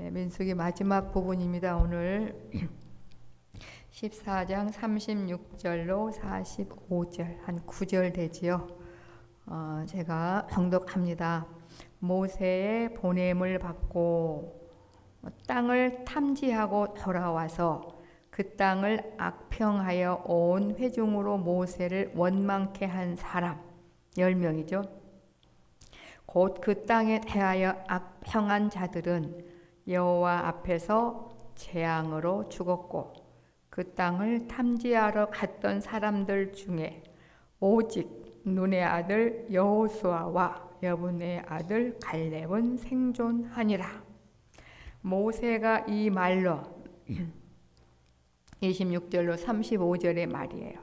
민수기 마지막 부분입니다. 오늘 14장 36절로 45절 한 9절 되지요. 제가 정독합니다. 모세의 보냄을 받고 땅을 탐지하고 돌아와서 그 땅을 악평하여 온 회중으로 모세를 원망케 한 사람 10명이죠. 곧 그 땅에 대하여 악평한 자들은 여호와 앞에서 재앙으로 죽었고 그 땅을 탐지하러 갔던 사람들 중에 오직 눈의 아들 여호수아와 여분의 아들 갈렙은 생존하니라. 모세가 이 말로 26절로 35절의 말이에요.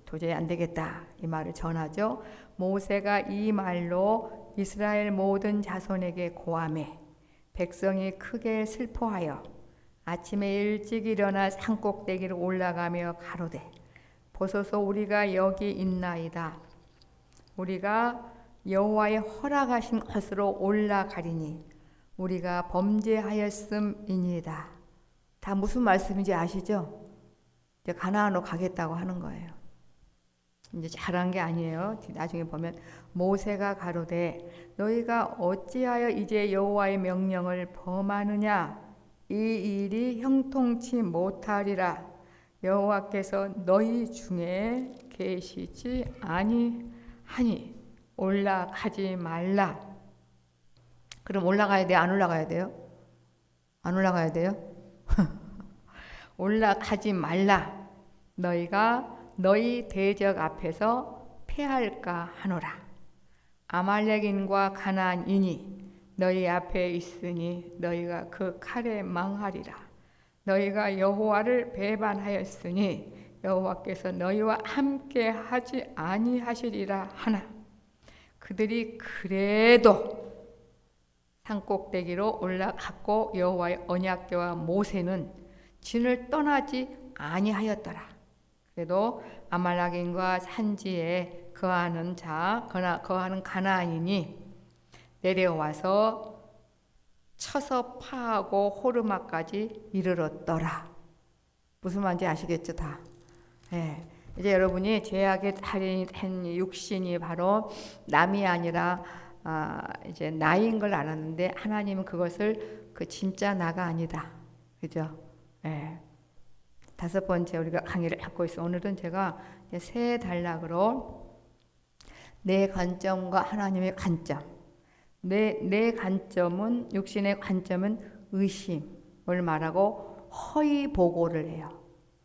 도저히 안 되겠다 이 말을 전하죠. 모세가 이 말로 이스라엘 모든 자손에게 고하매 백성이 크게 슬퍼하여 아침에 일찍 일어나 산꼭대기로 올라가며 가로되 보소서 우리가 여기 있나이다. 우리가 여호와의 허락하신 곳으로 올라가리니 우리가 범죄하였음이니이다. 다 무슨 말씀인지 아시죠? 이제 가나안으로 가겠다고 하는 거예요. 이제 잘한 게 아니에요. 나중에 보면 모세가 가로되 너희가 어찌하여 이제 여호와의 명령을 범하느냐? 이 일이 형통치 못하리라. 여호와께서 너희 중에 계시지 아니하니 올라가지 말라. 그럼 올라가야 돼요? 안 올라가야 돼요? 안 올라가야 돼요? 올라가지 말라. 너희가 너희 대적 앞에서 패할까 하노라. 아말렉인과 가나안인이 너희 앞에 있으니 너희가 그 칼에 망하리라. 너희가 여호와를 배반하였으니 여호와께서 너희와 함께 하지 아니하시리라 하나. 그들이 그래도 산꼭대기로 올라갔고 여호와의 언약궤와 모세는 진을 떠나지 아니하였더라. 그래도 아말렉인과 산지에 거하는 가나안인이 내려와서 쳐서 파하고 호르마까지 이르렀더라. 무슨 말인지 아시겠죠, 다? 네. 이제 여러분이 죄악의 달인이 된 육신이 바로 남이 아니라 이제 나인 걸 알았는데 하나님은 그것을 그 진짜 나가 아니다. 그죠? 네. 5번째 우리가 강의를 하고 있어. 오늘은 제가 새 단락으로 내 관점과 하나님의 관점. 내 관점은 육신의 관점은 의심을 말하고 허위 보고를 해요.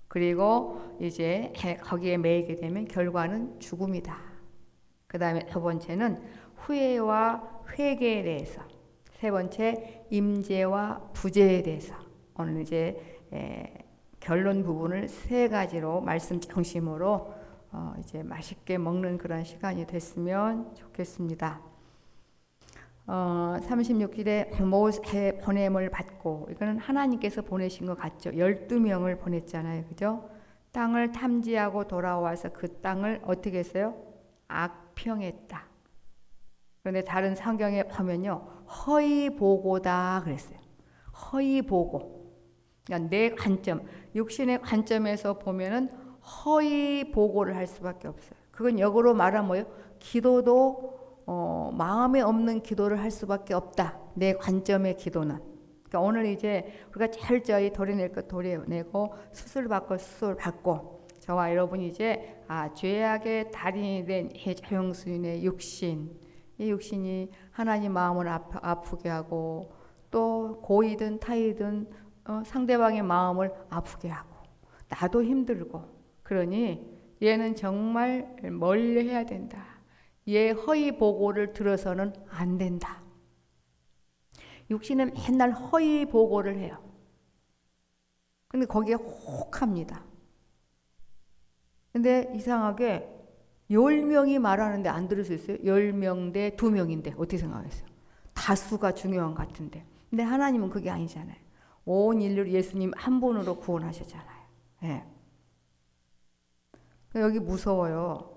그리고 이제 거기에 매이게 되면 결과는 죽음이다. 그 다음에 2번째는 후회와 회개에 대해서. 3번째 임재와 부재에 대해서. 오늘 이제 결론 부분을 3가지로 말씀 중심으로 이제 맛있게 먹는 그런 시간이 됐으면 좋겠습니다. 36일에 모세 보냄을 받고 이거는 하나님께서 보내신 것 같죠. 12명을 보냈잖아요. 그죠? 땅을 탐지하고 돌아와서 그 땅을 어떻게 했어요? 악평했다. 그런데 다른 성경에 보면요. 허위 보고다 그랬어요. 허위 보고. 그러니까 내 관점, 육신의 관점에서 보면은 허위 보고를 할 수밖에 없어요. 그건 역으로 말하면 뭐예요? 기도도 마음에 없는 기도를 할 수밖에 없다. 내 관점의 기도는. 그러니까 오늘 이제 우리가 철저히 도려낼 것 도려내고 수술 받고 수술 받고 저와 여러분이 이제 죄악의 달인이 된 조영수인의 육신, 이 육신이 하나님 마음을 아프게 하고 또 고이든 타이든 상대방의 마음을 아프게 하고 나도 힘들고 그러니 얘는 정말 멀리 해야 된다. 얘 허위 보고를 들어서는 안 된다. 육신은 맨날 허위 보고를 해요. 근데 거기에 혹합니다. 근데 이상하게 10명이 말하는데 안 들을 수 있어요? 10명 대 2명인데 어떻게 생각하세요? 다수가 중요한 것 같은데. 근데 하나님은 그게 아니잖아요. 온 인류를 예수님 한 분으로 구원하셨잖아요. 네. 여기 무서워요.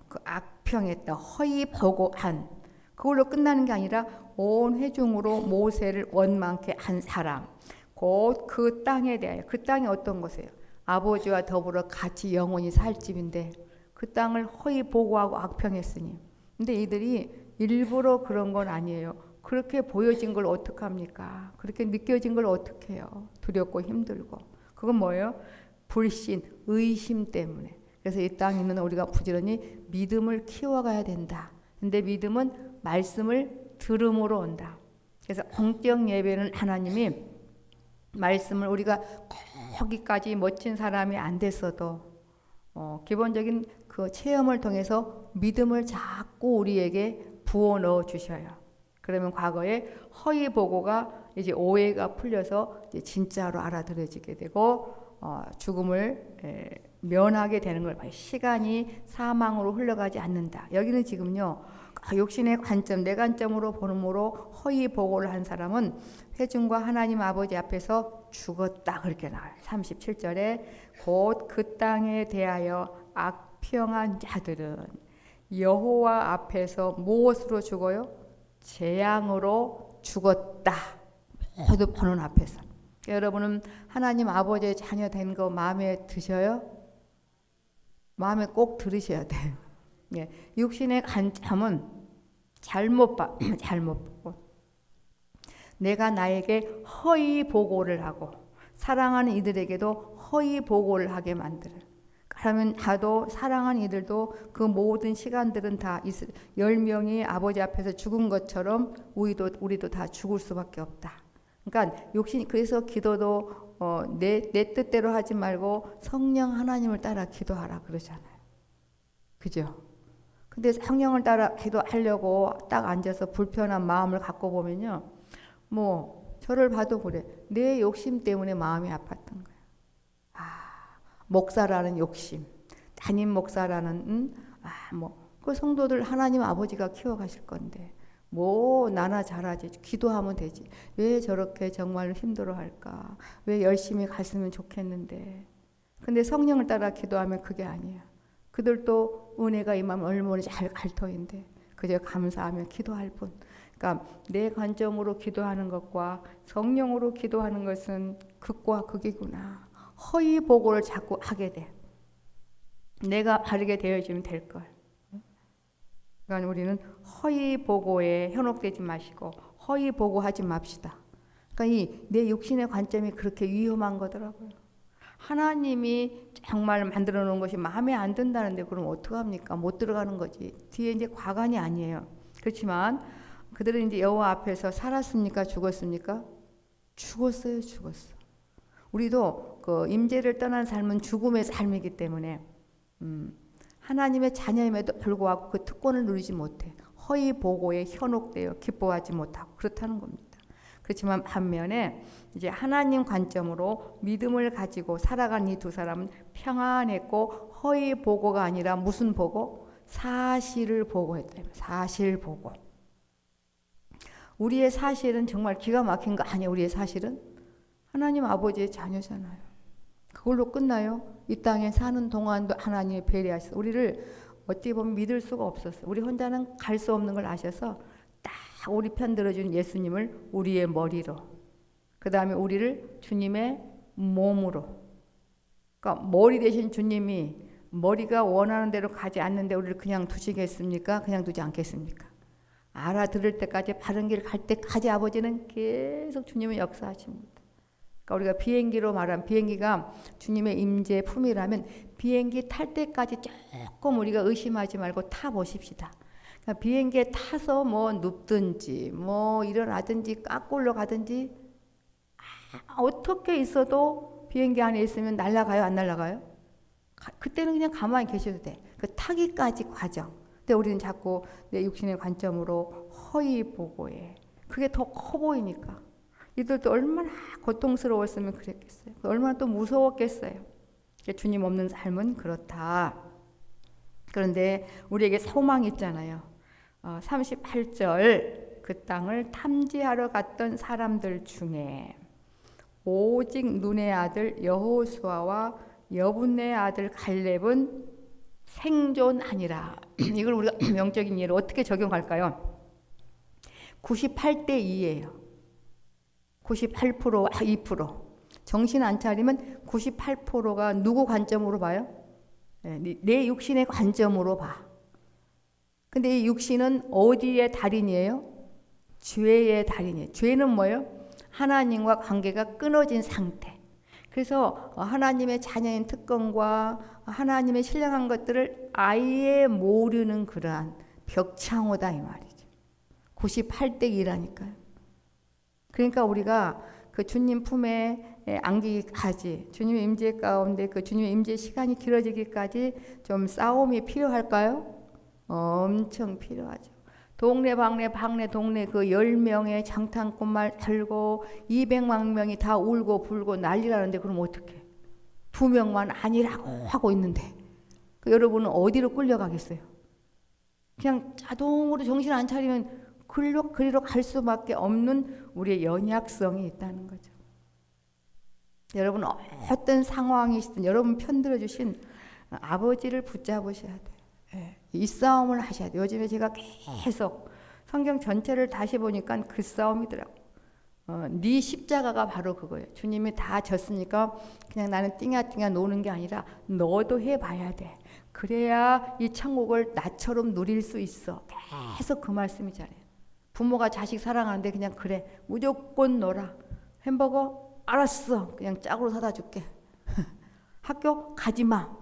그 악평했다. 허위 보고한. 그 그걸로 끝나는 게 아니라 온 회중으로 모세를 원망케 한 사람, 곧 그 땅에 대하여, 그 땅이 어떤 곳이에요? 아버지와 더불어 같이 영원히 살 집인데 그 땅을 허위 보고하고 악평했으니. 근데 이들이 일부러 그런 건 아니에요. 그렇게 보여진 걸 어떡합니까? 그렇게 느껴진 걸 어떻게 해요? 두렵고 힘들고. 그건 뭐예요? 불신, 의심 때문에. 그래서 이 땅에 있는 우리가 부지런히 믿음을 키워가야 된다. 근데 믿음은 말씀을 들음으로 온다. 그래서 공적 예배는 하나님이 말씀을 우리가 거기까지 멋진 사람이 안 됐어도 기본적인 그 체험을 통해서 믿음을 자꾸 우리에게 부어 넣어 주셔요. 그러면 과거에 허위 보고가 이제 오해가 풀려서 이제 진짜로 알아들어지게 되고 죽음을 면하게 되는 걸 봐요. 시간이 사망으로 흘러가지 않는다. 여기는 지금요. 육신의 관점, 내 관점으로 보므로 허위 보고를 한 사람은 회중과 하나님 아버지 앞에서 죽었다. 그렇게 나와요. 37절에 곧 그 땅에 대하여 악평한 자들은 여호와 앞에서 무엇으로 죽어요? 재앙으로 죽었다. 모두 보는 앞에서. 여러분은 하나님 아버지의 자녀 된 거 마음에 드셔요? 마음에 꼭 들으셔야 돼요. 예, 육신의 관점은 잘못 보고 내가 나에게 허위 보고를 하고 사랑하는 이들에게도 허위 보고를 하게 만들어. 그러면 나도 사랑하는 이들도 그 모든 시간들은 다 10명이 아버지 앞에서 죽은 것처럼 우리도 다 죽을 수밖에 없다. 그러니까 그래서 기도도 내 뜻대로 하지 말고 성령 하나님을 따라 기도하라 그러잖아요. 그죠? 근데 성령을 따라 기도하려고 딱 앉아서 불편한 마음을 갖고 보면요. 뭐 저를 봐도 그래. 내 욕심 때문에 마음이 아팠던 거예요. 목사라는 욕심, 담임 목사라는 그 성도들 하나님 아버지가 키워가실 건데 뭐 나나 잘하지 기도하면 되지 왜 저렇게 정말 힘들어할까 왜 열심히 갔으면 좋겠는데 근데 성령을 따라 기도하면 그게 아니야. 그들도 은혜가 임하면 얼마나 잘 갈 터인데 그저 감사하며 기도할 뿐. 그러니까 내 관점으로 기도하는 것과 성령으로 기도하는 것은 극과 극이구나. 허위 보고를 자꾸 하게 돼. 내가 바르게 되어지면 될 걸. 그러니까 우리는 허위 보고에 현혹되지 마시고 허위 보고하지 맙시다. 그러니까 내 육신의 관점이 그렇게 위험한 거더라고요. 하나님이 정말 만들어 놓은 것이 마음에 안 든다는데 그럼 어떡합니까? 못 들어가는 거지. 뒤에 이제 과관이 아니에요. 그렇지만 그들은 이제 여호와 앞에서 살았습니까? 죽었습니까? 죽었어요. 죽었어. 우리도 그 임재를 떠난 삶은 죽음의 삶이기 때문에 하나님의 자녀임에도 불구하고 그 특권을 누리지 못해 허위 보고에 현혹되어 기뻐하지 못하고 그렇다는 겁니다. 그렇지만 반면에 이제 하나님 관점으로 믿음을 가지고 살아간 이 두 사람은 평안했고 허위 보고가 아니라 무슨 보고? 사실을 보고했다. 사실 보고. 우리의 사실은 정말 기가 막힌 거 아니에요. 우리의 사실은 하나님 아버지의 자녀잖아요. 그걸로 끝나요? 이 땅에 사는 동안도 하나님이 배려하셔서 우리를 어떻게 보면 믿을 수가 없었어요. 우리 혼자는 갈 수 없는 걸 아셔서 딱 우리 편 들어준 예수님을 우리의 머리로 그 다음에 우리를 주님의 몸으로 그러니까 머리 대신 주님이 머리가 원하는 대로 가지 않는데 우리를 그냥 두시겠습니까? 그냥 두지 않겠습니까? 알아들을 때까지 바른 길 갈 때까지 아버지는 계속 주님의 역사하십니다. 그러니까 우리가 비행기로 말하면 비행기가 주님의 임재 품이라면 비행기 탈 때까지 조금 우리가 의심하지 말고 타보십시다. 그러니까 비행기에 타서 뭐 눕든지 뭐 일어나든지 까꿀러 가든지 어떻게 있어도 비행기 안에 있으면 날아가요? 안 날아가요? 그때는 그냥 가만히 계셔도 돼. 그 타기까지 과정. 근데 우리는 자꾸 내 육신의 관점으로 허위 보고해. 그게 더 커 보이니까. 이들도 얼마나 고통스러웠으면 그랬겠어요. 얼마나 또 무서웠겠어요. 주님 없는 삶은 그렇다. 그런데 우리에게 소망이 있잖아요. 38절 그 땅을 탐지하러 갔던 사람들 중에 오직 눈의 아들 여호수아와 여분의 아들 갈렙은 생존하니라. 이걸 우리가 명적인 예로 어떻게 적용할까요? 98대 2예요. 98%와 2%. 정신 안 차리면 98%가 누구 관점으로 봐요? 내 육신의 관점으로 봐. 근데 이 육신은 어디의 달인이에요? 죄의 달인이에요. 죄는 뭐예요? 하나님과 관계가 끊어진 상태. 그래서 하나님의 자녀인 특권과 하나님의 신령한 것들을 아예 모르는 그러한 벽창호다 이 말이죠. 98대 2라니까요. 그러니까 우리가 그 주님 품에 안기기까지, 주님의 임재 가운데 그 주님의 임재 시간이 길어지기까지 좀 싸움이 필요할까요? 엄청 필요하죠. 동네 방네 동네 그 10명의 장탄꽃말 달고 200만 명이 다 울고 불고 난리라는데 그럼 어떡해? 2명만 아니라고 하고 있는데 여러분은 어디로 끌려가겠어요? 그냥 자동으로 정신 안 차리면 그리로 갈 수밖에 없는 우리의 연약성이 있다는 거죠. 여러분 어떤 상황이시든 여러분 편들어 주신 아버지를 붙잡으셔야 돼요. 이 싸움을 하셔야 돼요. 요즘에 제가 계속 성경 전체를 다시 보니까 그 싸움이더라고요. 네 십자가가 바로 그거예요. 주님이 다 졌으니까 그냥 나는 띵야띵야 노는 게 아니라 너도 해봐야 돼. 그래야 이 천국을 나처럼 누릴 수 있어. 계속 그 말씀이잖아요. 부모가 자식 사랑하는데 그냥 그래 무조건 놀아. 햄버거 알았어. 그냥 짝으로 사다 줄게. 학교 가지마.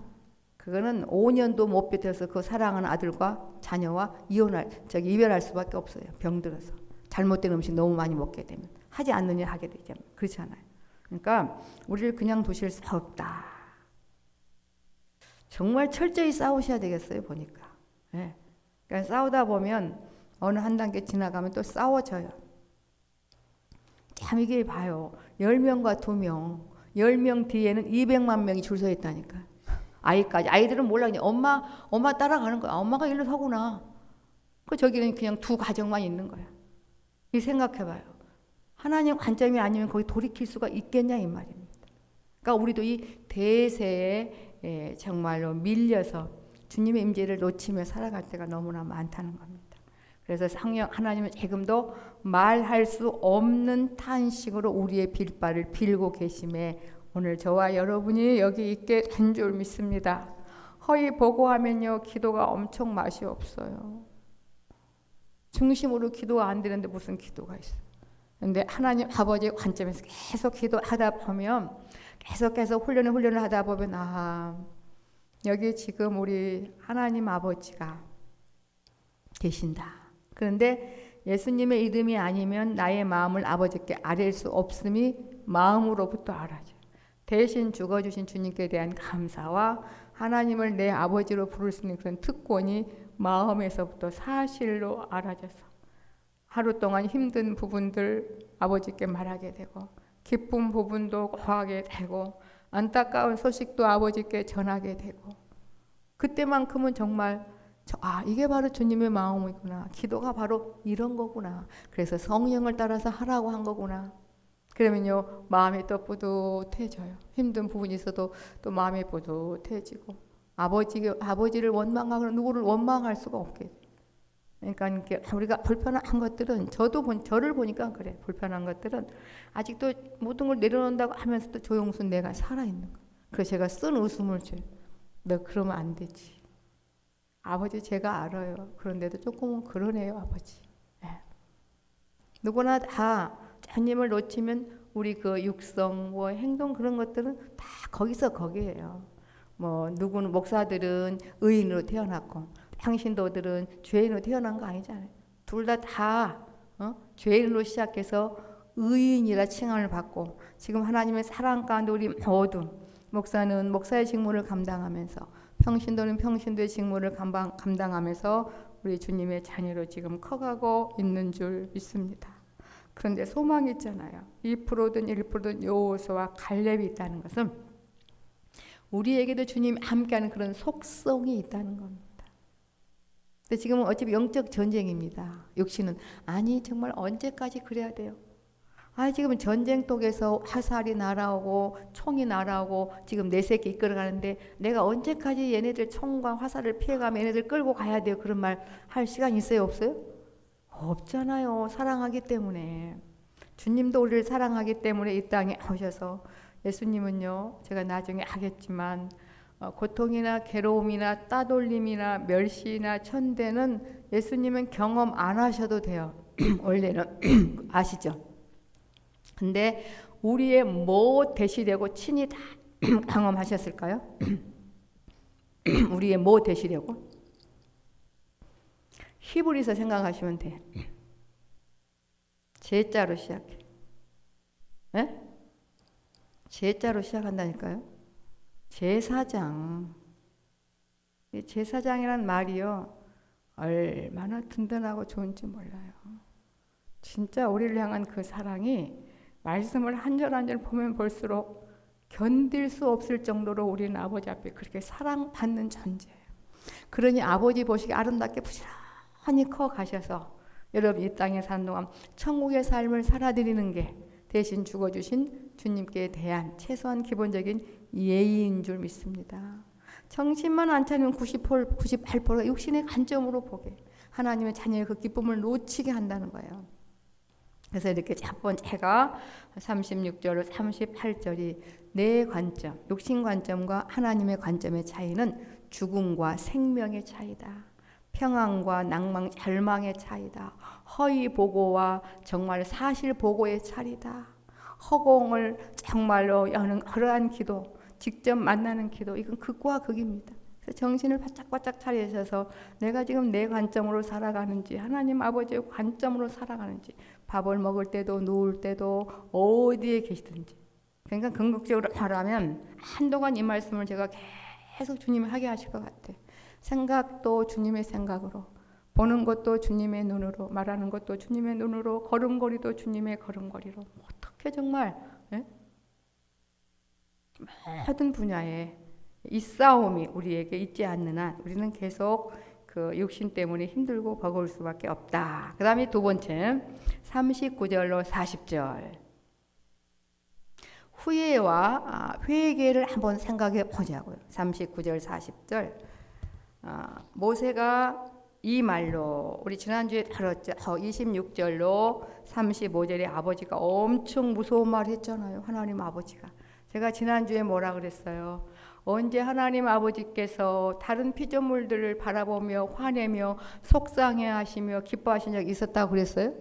그거는 5년도 못 버텨서 그 사랑하는 아들과 자녀와 이별할 수밖에 없어요. 병들어서. 잘못된 음식 너무 많이 먹게 되면. 하지 않는 일 하게 되잖아요. 그렇지 않아요. 그러니까 우리를 그냥 두실 수 없다. 정말 철저히 싸우셔야 되겠어요. 보니까. 네. 그러니까 싸우다 보면 어느 한 단계 지나가면 또 싸워져요. 참 이게 봐요. 10명과 2명. 10명 뒤에는 200만 명이 줄 서 있다니까. 아이까지. 아이들은 몰라. 그냥 엄마 따라가는 거야. 엄마가 일로 서구나. 저기는 그냥 2 가정만 있는 거야. 이 생각해봐요. 하나님 관점이 아니면 거기 돌이킬 수가 있겠냐 이 말입니다. 그러니까 우리도 이 대세에 정말로 밀려서 주님의 임재를 놓치며 살아갈 때가 너무나 많다는 겁니다. 그래서 성령 하나님은 지금도 말할 수 없는 탄식으로 우리의 빌바를 빌고 계심에 오늘 저와 여러분이 여기 있게 된 줄 믿습니다. 허위 보고하면요 기도가 엄청 맛이 없어요. 중심으로 기도가 안 되는데 무슨 기도가 있어요. 그런데 하나님 아버지의 관점에서 계속 기도하다 보면 계속 훈련을 하다 보면 여기 지금 우리 하나님 아버지가 계신다. 그런데 예수님의 이름이 아니면 나의 마음을 아버지께 아뢰일 수 없음이 마음으로부터 알아져요. 대신 죽어주신 주님께 대한 감사와 하나님을 내 아버지로 부를 수 있는 그런 특권이 마음에서부터 사실로 알아져서 하루 동안 힘든 부분들 아버지께 말하게 되고 기쁜 부분도 고하게 되고 안타까운 소식도 아버지께 전하게 되고 그때만큼은 정말 이게 바로 주님의 마음이구나. 기도가 바로 이런 거구나. 그래서 성령을 따라서 하라고 한 거구나. 그러면요 마음이 또 뿌듯해져요. 힘든 부분이 있어도 또 마음이 뿌듯해지고 아버지를 원망하거나 누구를 원망할 수가 없게 돼요. 그러니까 우리가 불편한 것들은 저를 보니까 그래. 불편한 것들은 아직도 모든 걸 내려놓는다고 하면서도 조용순 내가 살아있는 거야. 그래서 제가 쓴 웃음을 줘요. 너 그러면 안 되지. 아버지 제가 알아요. 그런데도 조금은 그러네요 아버지. 네. 누구나 다 주님을 놓치면 우리 그 육성, 행동 그런 것들은 다 거기에요. 누구는 목사들은 의인으로 태어났고 평신도들은 죄인으로 태어난 거 아니잖아요. 둘 다 죄인으로 시작해서 의인이라 칭함을 받고 지금 하나님의 사랑 가운데 우리 모두 목사는 목사의 직무를 감당하면서 평신도는 평신도의 직무를 감당하면서 우리 주님의 자녀로 지금 커가고 있는 줄 믿습니다. 그런데 소망이 있잖아요. 2%든 1%든 여호수아와 갈렙이 있다는 것은 우리에게도 주님이 함께하는 그런 속성이 있다는 겁니다. 근데 지금은 어차피 영적 전쟁입니다. 육신은 정말 언제까지 그래야 돼요? 지금 전쟁통에서 화살이 날아오고 총이 날아오고 지금 내 새끼 이끌어가는데 내가 언제까지 얘네들 총과 화살을 피해가면 얘네들 끌고 가야 돼요? 그런 말 할 시간 있어요? 없어요? 없잖아요. 사랑하기 때문에. 주님도 우리를 사랑하기 때문에 이 땅에 오셔서 예수님은요, 제가 나중에 하겠지만 고통이나 괴로움이나 따돌림이나 멸시나 천대는 예수님은 경험 안 하셔도 돼요. 원래는 아시죠? 근데 우리의 뭐 대시되고 친히 다 경험하셨을까요? 우리의 뭐 대시되고? 히브리서 생각하시면 돼. 제자로 시작해. 네? 제자로 시작한다니까요. 제사장. 제사장이란 말이요, 얼마나 든든하고 좋은지 몰라요. 진짜 우리를 향한 그 사랑이 말씀을 한 절 한 절 보면 볼수록 견딜 수 없을 정도로 우리는 아버지 앞에 그렇게 사랑받는 존재예요. 그러니 아버지 보시기 아름답게 부지런히 커 가셔서 여러분 이 땅에 사는 동안 천국의 삶을 살아드리는 게 대신 죽어주신 주님께 대한 최소한 기본적인 예의인 줄 믿습니다. 정신만 안 차리면 98%가 육신의 관점으로 보게, 하나님의 자녀의 그 기쁨을 놓치게 한다는 거예요. 그래서 이렇게 첫 번째가 36절, 38절이 내 관점, 육신 관점과 하나님의 관점의 차이는 죽음과 생명의 차이다. 평안과 낭망, 절망의 차이다. 허위 보고와 정말 사실 보고의 차이다. 허공을 정말로 여는 그러한 기도, 직접 만나는 기도, 이건 극과 극입니다. 그래서 정신을 바짝바짝 차리셔서 내가 지금 내 관점으로 살아가는지, 하나님 아버지의 관점으로 살아가는지, 밥을 먹을 때도 누울 때도 어디에 계시든지. 그러니까 궁극적으로 말하면 한동안 이 말씀을 제가 계속 주님이 하게 하실 것 같아요. 생각도 주님의 생각으로, 보는 것도 주님의 눈으로, 말하는 것도 주님의 눈으로, 걸음걸이도 주님의 걸음걸이로. 어떻게 정말 모든 분야에 이 싸움이 우리에게 있지 않는 한 우리는 계속 그 육신 때문에 힘들고 버거울 수밖에 없다. 그 다음에 두 번째 39절로 40절 후회와 회개를 한번 생각해 보자고요. 39절 40절 모세가 이 말로 우리 지난주에 다뤘죠. 26절로 35절에 아버지가 엄청 무서운 말 했잖아요. 하나님 아버지가. 제가 지난주에 뭐라 그랬어요? 언제 하나님 아버지께서 다른 피조물들을 바라보며 화내며 속상해하시며 기뻐하신 적 있었다고 그랬어요?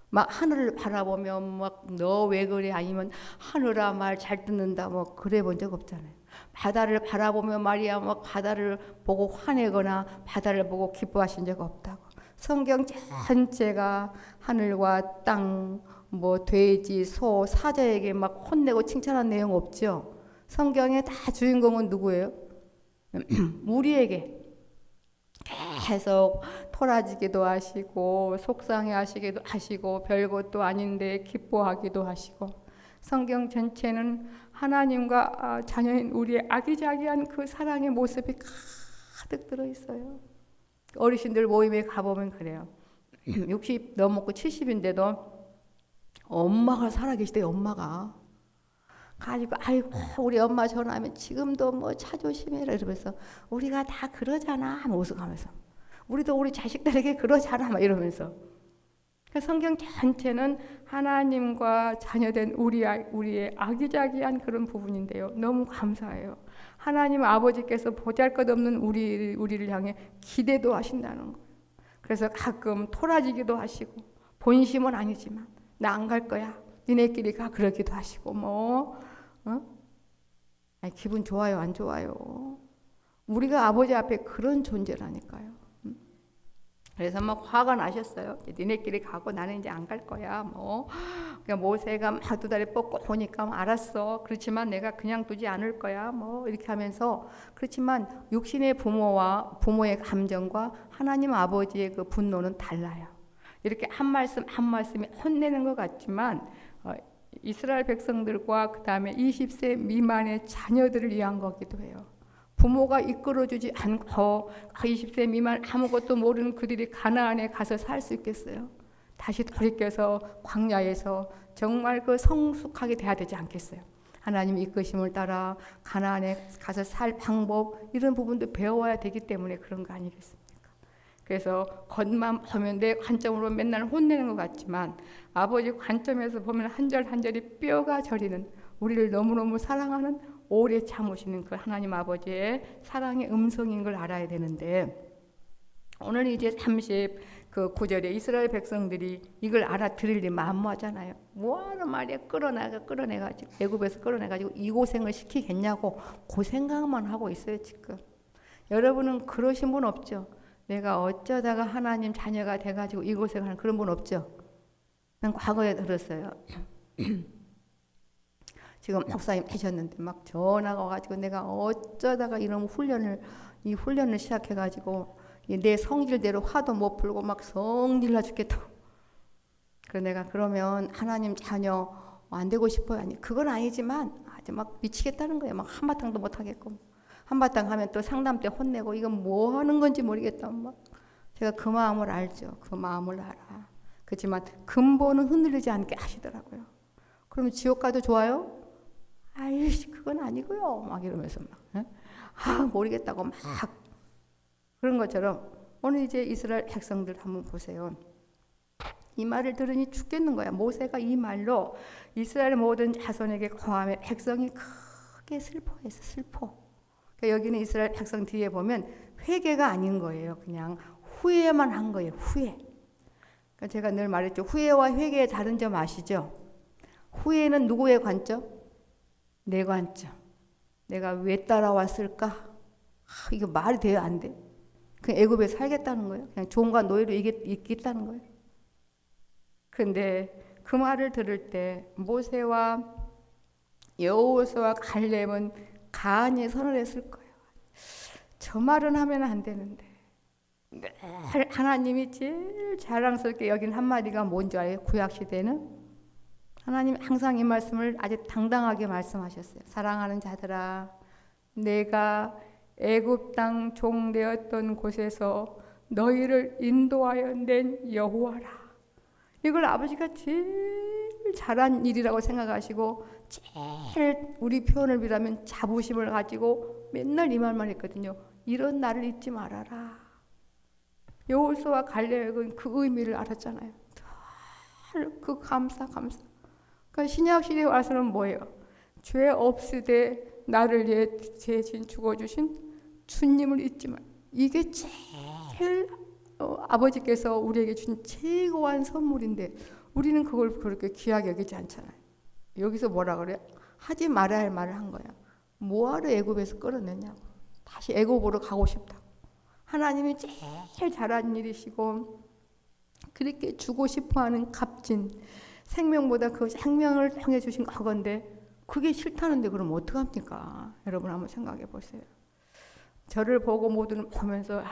막 하늘을 바라보며 막 너 왜 그래, 아니면 하늘아 말 잘 듣는다 뭐 그래 본 적 없잖아요. 바다를 바라보며 말이야 막 바다를 보고 화내거나 바다를 보고 기뻐하신 적 없다고. 성경 전체가 하늘과 땅, 뭐 돼지, 소, 사자에게 막 혼내고 칭찬한 내용 없죠. 성경의 다 주인공은 누구예요? 우리에게 계속 토라지기도 하시고 속상해하시기도 하시고 별것도 아닌데 기뻐하기도 하시고, 성경 전체는 하나님과 자녀인 우리의 아기자기한 그 사랑의 모습이 가득 들어있어요. 어르신들 모임에 가보면 그래요. 60 넘었고 70인데도 엄마가 살아계시대요. 엄마가 가지고 아이고 우리 엄마 전화하면 지금도 뭐 차 조심해라 이러면서 우리가 다 그러잖아 뭐 웃어가면서 우리도 우리 자식들에게 그러잖아 막 이러면서. 성경 전체는 하나님과 자녀된 우리의 아기자기한 그런 부분인데요. 너무 감사해요. 하나님 아버지께서 보잘것없는 우리를 향해 기대도 하신다는 거예요. 그래서 가끔 토라지기도 하시고 본심은 아니지만 나 안 갈 거야. 니네끼리 가 그러기도 하시고 아니, 기분 좋아요 안 좋아요? 우리가 아버지 앞에 그런 존재라니까요. 그래서 막 화가 나셨어요. 니네끼리 가고 나는 이제 안 갈 거야. 그러니까 모세가 막 두 다리 뻗고 오니까 알았어. 그렇지만 내가 그냥 두지 않을 거야. 이렇게 하면서. 그렇지만 육신의 부모의 감정과 하나님 아버지의 그 분노는 달라요. 이렇게 한 말씀 한 말씀이 혼내는 것 같지만 이스라엘 백성들과 그 다음에 20세 미만의 자녀들을 위한 거기도 해요. 부모가 이끌어주지 않고 20세 미만 아무것도 모르는 그들이 가나안에 가서 살 수 있겠어요? 다시 돌이켜서 광야에서 정말 그 성숙하게 돼야 되지 않겠어요? 하나님 이끄심을 따라 가나안에 가서 살 방법 이런 부분도 배워야 되기 때문에 그런 거 아니겠습니까? 그래서 겉만 보면 내 관점으로 맨날 혼내는 것 같지만 아버지 관점에서 보면 한 절 한 절이 뼈가 저리는, 우리를 너무너무 사랑하는, 오래 참으시는 그 하나님 아버지의 사랑의 음성인 걸 알아야 되는데, 오늘 이제 39절에 이스라엘 백성들이 이걸 알아들으려면 만무하잖아요. 뭐하는 말이야. 끌어내가지고 애굽에서 끌어내가지고 이 고생을 시키겠냐고 그 생각만 하고 있어요 지금. 여러분은 그러신 분 없죠? 내가 어쩌다가 하나님 자녀가 돼가지고 이 고생하는 그런 분 없죠? 난 과거에 들었어요. 지금 목사님 되셨는데 막 전화가 와가지고 내가 어쩌다가 이런 훈련을 시작해가지고 내 성질대로 화도 못 풀고 막 성질나 죽겠다고. 그래서 내가 그러면 하나님 자녀 안 되고 싶어요. 아니 그건 아니지만 아주 막 미치겠다는 거예요. 막 한바탕도 못 하겠고, 한바탕 하면 또 상담 때 혼내고 이건 뭐 하는 건지 모르겠다. 막 제가 그 마음을 알죠. 그 마음을 알아. 그렇지만 근본은 흔들리지 않게 하시더라고요. 그러면 지옥 가도 좋아요? 아이씨 그건 아니고요. 막 이러면서 막 모르겠다고 막 그런 것처럼 오늘 이제 이스라엘 백성들 한번 보세요. 이 말을 들으니 죽겠는 거야. 모세가 이 말로 이스라엘 모든 자손에게 고하며 백성이 크게 슬퍼했어. 슬퍼. 그러니까 여기는 이스라엘 백성 뒤에 보면 회개가 아닌 거예요. 그냥 후회만 한 거예요. 후회. 그러니까 제가 늘 말했죠. 후회와 회개의 다른 점 아시죠? 후회는 누구의 관점? 내 관점. 내가 왜 따라왔을까? 이거 말이 돼요? 안 돼? 그냥 애굽에 살겠다는 거예요. 그냥 종과 노예로 있겠다는 거예요. 그런데 그 말을 들을 때 모세와 여호수아와 갈렙은 간이 선을 했을 거예요. 저 말은 하면 안 되는데. 하나님이 제일 자랑스럽게 여긴 한마디가 뭔지 알아요? 구약시대는 하나님 항상 이 말씀을 아주 당당하게 말씀하셨어요. 사랑하는 자들아, 내가 애굽 땅 종되었던 곳에서 너희를 인도하여 낸 여호와라. 이걸 아버지가 제일 잘한 일이라고 생각하시고 제일 우리 표현을 빌하면 자부심을 가지고 맨날 이 말만 했거든요. 이런 나를 잊지 말아라. 여호수아와 갈렙은 그 의미를 알았잖아요. 그 감사. 그러니까 신약 시대에 와서는 뭐예요? 죄 없으되 나를 위해 대신 죽어주신 주님을 잊지 마. 이게 제일 아버지께서 우리에게 준 최고한 선물인데 우리는 그걸 그렇게 귀하게 여기지 않잖아요. 여기서 뭐라 그래요? 하지 말아야 할 말을 한 거야. 뭐하러 애굽에서 끌어내냐고. 다시 애굽으로 가고 싶다고. 하나님이 제일 잘한 일이시고 그렇게 주고 싶어하는 값진 생명보다 그 생명을 통해 주신 그건데 그게 싫다는데 그럼 어떡합니까? 여러분 한번 생각해 보세요. 저를 보고 모두는 보면서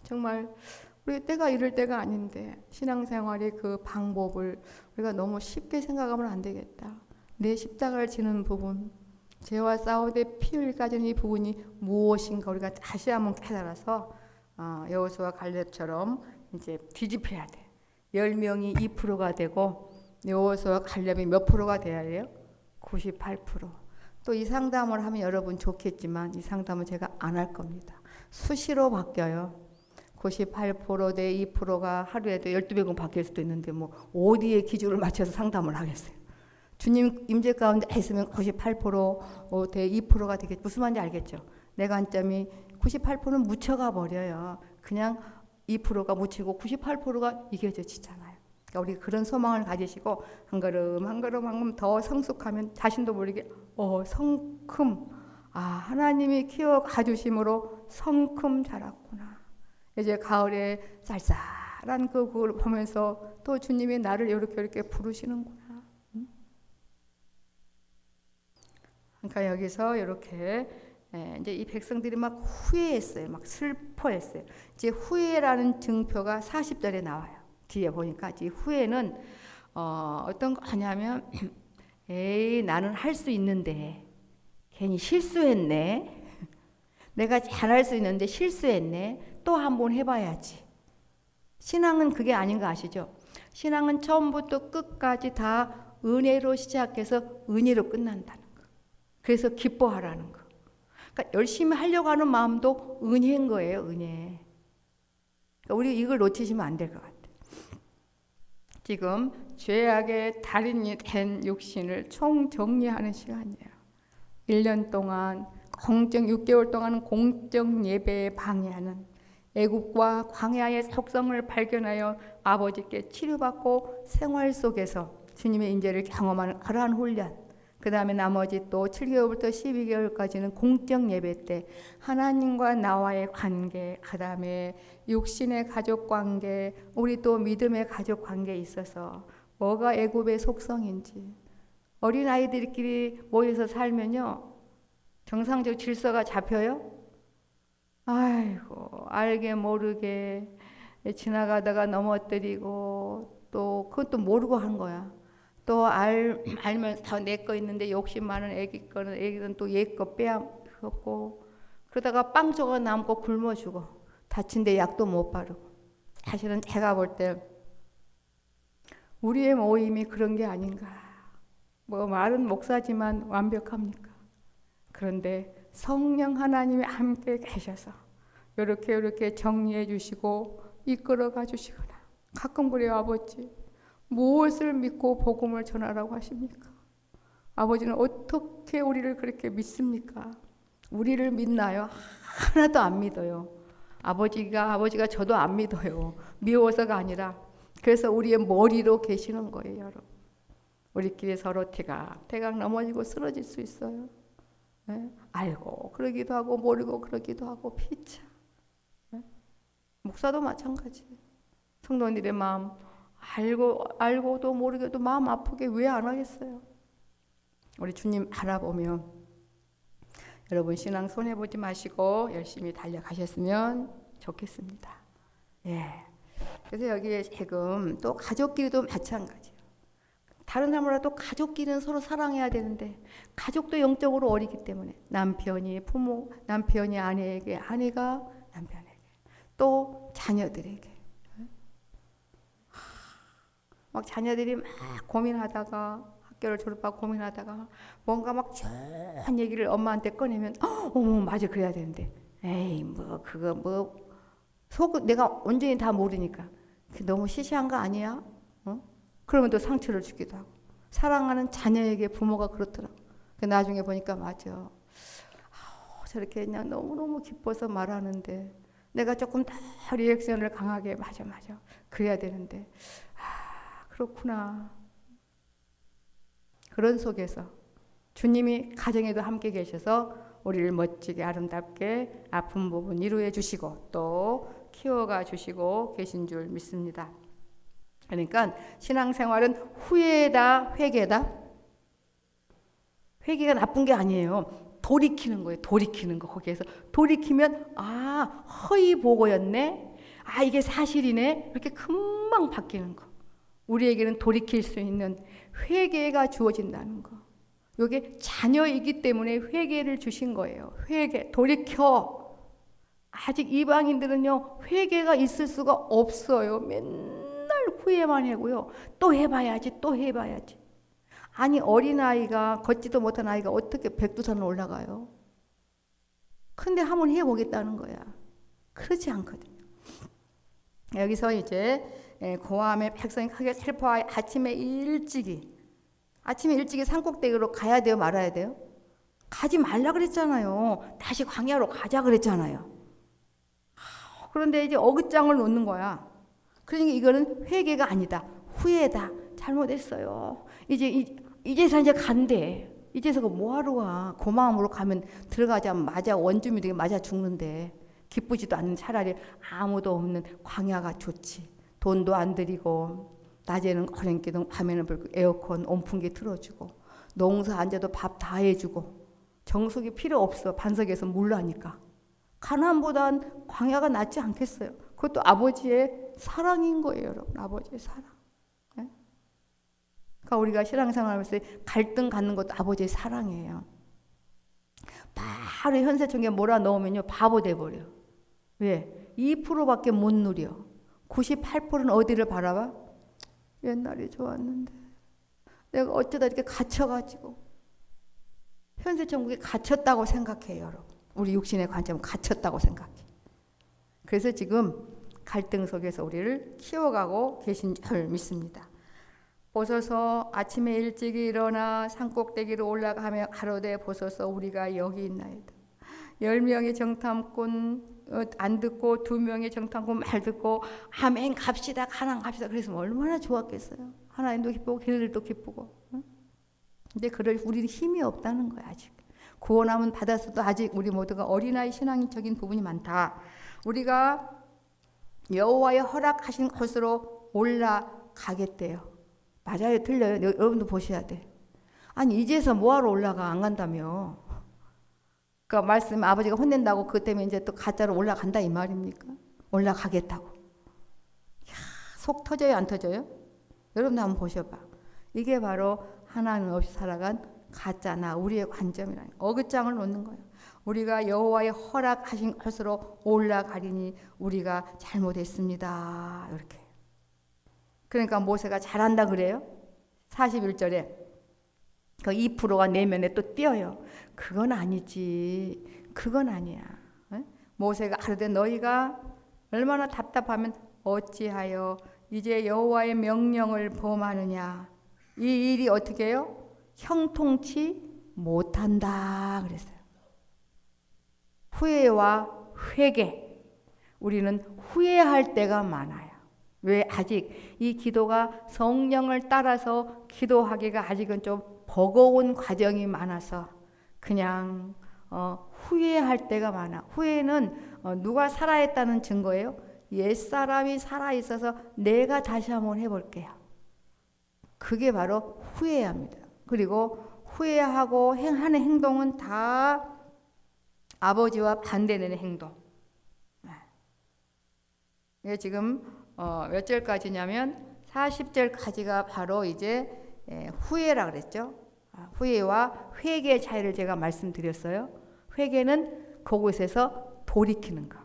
정말 우리 때가 이럴 때가 아닌데 신앙생활의 그 방법을 우리가 너무 쉽게 생각하면 안 되겠다. 내 십자가를 지는 부분, 죄와 싸우되 피 흘리까지는 이 부분이 무엇인가 우리가 다시 한번 깨달아서 여호수아 갈렙처럼 이제 뒤집혀야 돼. 10명이 2%가 되고 여호수아 갈렙이 몇 프로가 돼야 돼요? 98%. 또 이 상담을 하면 여러분 좋겠지만 이 상담은 제가 안 할 겁니다. 수시로 바뀌어요. 98% 대 2%가 하루에도 12배공 바뀔 수도 있는데 뭐 어디에 기준을 맞춰서 상담을 하겠어요. 주님 임재 가운데 있으면 98% 대 2%가 되겠죠. 무슨 말인지 알겠죠? 내 관점이 98%는 묻혀가 버려요. 그냥 2%가 묻히고 98%가 이겨지잖아요. 그러니까 우리 그런 소망을 가지시고 한 걸음 더 성숙하면 자신도 모르게 성큼 하나님이 키워 가주심으로 성큼 자랐구나. 이제 가을에 쌀쌀한 그걸 보면서 또 주님이 나를 이렇게 부르시는구나. 그러니까 여기서 이렇게 이제 이 백성들이 막 후회했어요. 막 슬퍼했어요. 이제 후회라는 증표가 40절에 나와요. 뒤에 보니까 이 후회는 어떤 거 하냐면 에이 나는 할 수 있는데 괜히 실수했네. 내가 잘할 수 있는데 실수했네. 또 한 번 해봐야지. 신앙은 그게 아닌 거 아시죠? 신앙은 처음부터 끝까지 다 은혜로 시작해서 은혜로 끝난다는 거. 그래서 기뻐하라는 거. 그러니까 열심히 하려고 하는 마음도 은혜인 거예요. 은혜. 우리 이걸 놓치시면 안 될 것 같아요. 지금 죄악의 달인이 된 육신을 총정리하는 시간이에요. 1년 동안 6개월 동안은 공적 예배에 방해하는 애국과 광야의 속성을 발견하여 아버지께 치료받고 생활 속에서 주님의 인재를 경험하는 그러한 훈련, 그 다음에 나머지 또 7개월부터 12개월까지는 공적 예배 때 하나님과 나와의 관계, 그 다음에 육신의 가족 관계, 우리 또 믿음의 가족 관계에 있어서 뭐가 애굽의 속성인지, 어린아이들끼리 모여서 살면요 정상적 질서가 잡혀요? 아이고, 알게 모르게 지나가다가 넘어뜨리고 또 그것도 모르고 한 거야. 또 알면서 내 거 있는데 욕심 많은 애기는 또 얘 거 빼앗고, 그러다가 빵 조각 남고 굶어 죽어. 다친데 약도 못 바르고. 사실은 제가 볼 때 우리의 모임이 그런 게 아닌가. 뭐 말은 목사지만 완벽합니까? 그런데 성령 하나님이 함께 계셔서 이렇게 정리해 주시고 이끌어 가 주시구나. 가끔 그래요. 아버지, 무엇을 믿고 복음을 전하라고 하십니까? 아버지는 어떻게 우리를 그렇게 믿습니까? 우리를 믿나요? 하나도 안 믿어요. 아버지가 저도 안 믿어요. 미워서가 아니라 그래서 우리의 머리로 계시는 거예요. 여러분, 우리끼리 서로 태각 넘어지고 쓰러질 수 있어요. 네? 알고 그러기도 하고 모르고 그러기도 하고 피차. 네? 목사도 마찬가지. 성도님들의 마음 알고도 모르게도 마음 아프게 왜 안 하겠어요? 우리 주님 알아보면 여러분 신앙 손해보지 마시고 열심히 달려가셨으면 좋겠습니다. 예. 그래서 여기에 지금 또 가족끼리도 마찬가지예요. 다른 사람보다 가족끼리는 서로 사랑해야 되는데 가족도 영적으로 어리기 때문에 남편이 아내에게, 아내가 남편에게, 또 자녀들에게 막 자녀들이 막 고민하다가 학교를 졸업하고 고민하다가 뭔가 막 좋은 얘기를 엄마한테 꺼내면 어머 맞아 그래야 되는데 에이 뭐 그거 뭐 속 내가 온전히 다 모르니까 너무 시시한 거 아니야? 그러면 또 상처를 주기도 하고. 사랑하는 자녀에게 부모가 그렇더라고. 나중에 보니까 맞아. 저렇게 그냥 너무너무 기뻐서 말하는데 내가 조금 더 리액션을 강하게 맞아 그래야 되는데 그렇구나. 그런 속에서 주님이 가정에도 함께 계셔서 우리를 멋지게 아름답게 아픈 부분 위로해 주시고 또 키워가 주시고 계신 줄 믿습니다. 그러니까 신앙생활은 후회다, 회개다. 회개가 나쁜 게 아니에요. 돌이키는 거예요. 돌이키는 거. 거기에서 돌이키면 허위 보고였네. 이게 사실이네. 이렇게 금방 바뀌는 거. 우리에게는 돌이킬 수 있는 회개가 주어진다는 거. 이게 자녀이기 때문에 회개를 주신 거예요. 회개, 돌이켜. 아직 이방인들은요 회개가 있을 수가 없어요. 맨날 후회만 하고요. 또 해봐야지. 아니 어린아이가 걷지도 못한 아이가 어떻게 백두산을 올라가요? 근데 한번 해보겠다는 거야. 그렇지 않거든요. 여기서 이제 고함의 백성이 크게 슬퍼하여 아침에 일찍이 산꼭대기로 가야 돼요, 말아야 돼요? 가지 말라 그랬잖아요. 다시 광야로 가자 그랬잖아요. 그런데 이제 어긋장을 놓는 거야. 그러니까 이거는 회개가 아니다. 후회다. 잘못했어요. 이제서 이제 간대. 이제서 뭐하러 와. 그 마음으로 가면 들어가자마자 원주민들이 맞아 죽는데 기쁘지도 않는 차라리 아무도 없는 광야가 좋지. 돈도 안 들이고 낮에는 거랭기둥 밤에는 에어컨 온풍기 틀어주고 농사 앉아도 밥 다 해주고 정수기 필요 없어. 반석에서 물 나니까. 가나안보단 광야가 낫지 않겠어요? 그것도 아버지의 사랑인 거예요, 여러분. 아버지의 사랑. 네? 그러니까 우리가 신앙생활하면서 갈등 갖는 것도 아버지의 사랑이에요. 바로 현세청에 몰아넣으면요 바보 돼버려. 왜? 2%밖에 못 누려. 98%는 어디를 바라봐? 옛날이 좋았는데 내가 어쩌다 이렇게 갇혀가지고 현세천국에 갇혔다고 생각해요, 여러분. 우리 육신의 관점은 갇혔다고 생각해. 그래서 지금 갈등 속에서 우리를 키워가고 계신 줄 믿습니다. 보소서 아침에 일찍 일어나 산꼭대기로 올라가며 가로되 보소서 우리가 여기 있나이다. 10명의 정탐꾼 안 듣고 2명의 정탐꾼 말 듣고 아멘 갑시다 가나안 갑시다 그래서 얼마나 좋았겠어요. 하나님도 기쁘고 걔네들도 기쁘고. 근데 그럴 우리는 힘이 없다는 거야. 아직 구원함은 받았어도 아직 우리 모두가 어린아이 신앙적인 부분이 많다. 우리가 여호와의 허락하신 곳으로 올라가겠대요. 맞아요? 틀려요? 여러분도 보셔야 돼. 아니 이제서 뭐하러 올라가? 안 간다며. 그러니까 말씀 아버지가 혼낸다고 그것 때문에 이제 또 가짜로 올라간다 이 말입니까? 올라가겠다고. 이야, 속 터져요? 안 터져요? 여러분도 한번 보셔봐. 이게 바로 하나님 없이 살아간 가짜나 우리의 관점이라는 어긋장을 놓는 거예요. 우리가 여호와의 허락하신 곳으로 올라가리니 우리가 잘못했습니다. 이렇게. 그러니까 모세가 잘한다 그래요. 41절에 그 2%가 내면에 또 띄어요. 그건 아니지. 그건 아니야. 모세가 가로되 너희가 얼마나 답답하면 어찌하여 이제 여호와의 명령을 범하느냐. 이 일이 어떻게 해요? 형통치 못한다 그랬어요. 후회와 회개. 우리는 후회할 때가 많아요. 왜 아직 이 기도가 성령을 따라서 기도하기가 아직은 좀 버거운 과정이 많아서 그냥 후회할 때가 많아. 후회는 누가 살아있다는 증거예요? 옛사람이 살아있어서 내가 다시 한번 해볼게요. 그게 바로 후회합니다. 그리고 후회하고 하는 행동은 다 아버지와 반대되는 행동. 이게 지금 몇 절까지냐면 40절까지가 바로 이제 후회라 그랬죠. 후회와 회개의 차이를 제가 말씀드렸어요. 회개는 그곳에서 돌이키는 거.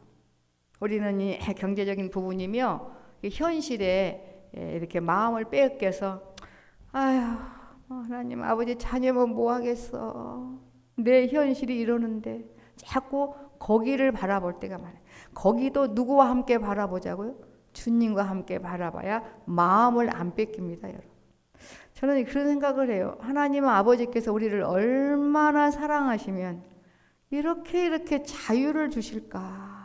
우리는 이 경제적인 부분이며 현실에 이렇게 마음을 빼앗겨서 아휴 하나님 아버지 자녀면 뭐 하겠어. 내 현실이 이러는데 자꾸 거기를 바라볼 때가 많아요. 거기도 누구와 함께 바라보자고요? 주님과 함께 바라봐야 마음을 안 뺏깁니다. 여러분. 저는 그런 생각을 해요. 하나님은 아버지께서 우리를 얼마나 사랑하시면 이렇게 자유를 주실까.